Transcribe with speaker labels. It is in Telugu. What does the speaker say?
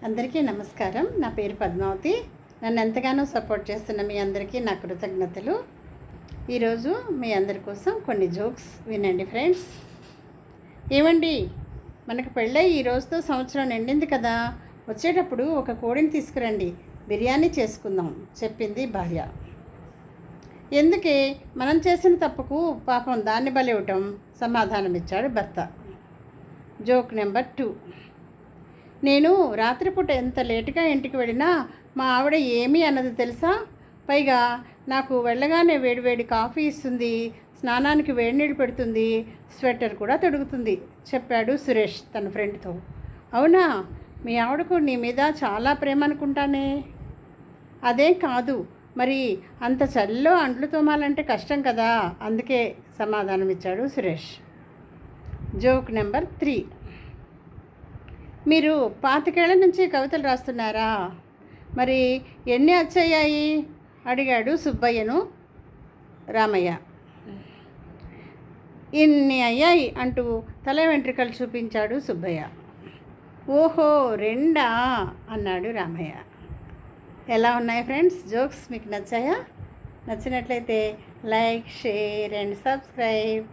Speaker 1: అందరికీ నమస్కారం. నా పేరు పద్మావతి. నన్ను ఎంతగానో సపోర్ట్ చేస్తున్న మీ అందరికీ నా కృతజ్ఞతలు. ఈరోజు మీ అందరి కోసం కొన్ని జోక్స్ వినండి ఫ్రెండ్స్. ఏమండి, మనకు పెళ్ళై ఈ రోజుతో సంవత్సరం నిండింది కదా, వచ్చేటప్పుడు ఒక కోడిని తీసుకురండి, బిర్యానీ చేసుకుందాం చెప్పింది భార్య. ఎందుకే, మనం చేసిన తప్పుకు పాపం దాన్ని బలివ్వటం సమాధానమిచ్చాడు భర్త. Joke number 2. నేను రాత్రిపూట ఎంత లేటుగా ఇంటికి వెళ్ళినా మా ఆవిడ ఏమీ అన్నది తెలుసా? పైగా నాకు వెళ్ళగానే వేడివేడి కాఫీ ఇస్తుంది, స్నానానికి వేడి నీళ్ళు పెడుతుంది, స్వెటర్ కూడా తొడుగుతుంది చెప్పాడు సురేష్ తన ఫ్రెండ్తో. అవునా, మీ ఆవిడకు నీ మీద చాలా ప్రేమ అనుకుంటానే. అదేం కాదు, మరి అంత చలిలో అంట్లు తోమాలంటే కష్టం కదా, అందుకే సమాధానం ఇచ్చాడు సురేష్. Joke number 3. మీరు 25 ఏళ్ల నుంచి కవితలు రాస్తున్నారా? మరి ఎన్ని వచ్చాయి అడిగాడు సుబ్బయ్యను రామయ్య. ఇన్ని అయ్యాయి అంటూ తల వెంట్రుకలు చూపించాడు సుబ్బయ్య. ఓహో, 2 అన్నాడు రామయ్య. ఎలా ఉన్నాయి ఫ్రెండ్స్ జోక్స్? మీకు నచ్చాయా? నచ్చినట్లయితే లైక్, షేర్ అండ్ సబ్స్క్రైబ్.